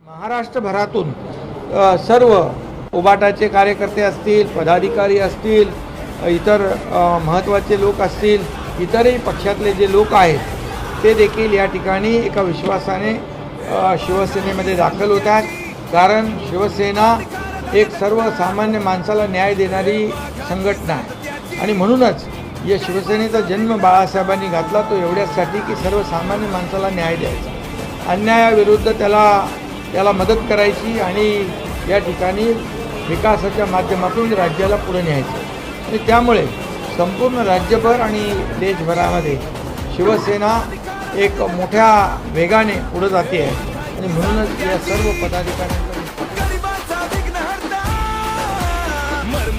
महाराष्ट्रभरातून सर्व उबाटाचे कार्यकर्ते असतील, पदाधिकारी असतील, इतर महत्त्वाचे लोक असतील, इतरही पक्षातले जे लोक आहेत ते देखील या ठिकाणी एका विश्वासाने शिवसेनेमध्ये दाखल होत आहेत. कारण शिवसेना एक सर्वसामान्य माणसाला न्याय देणारी संघटना आहे आणि म्हणूनच या शिवसेनेचा जन्म बाळासाहेबांनी घातला तो एवढ्यासाठी की सर्वसामान्य माणसाला न्याय द्यायचा, अन्यायाविरुद्ध त्याला मदत करायची आणि या ठिकाणी विकासाच्या माध्यमातून राज्याला पुढे न्यायचं. आणि त्यामुळे संपूर्ण राज्यभर आणि देशभरामध्ये शिवसेना एक मोठ्या वेगाने पुढे जाते आहे आणि म्हणूनच या सर्व पदाधिकाऱ्यांचा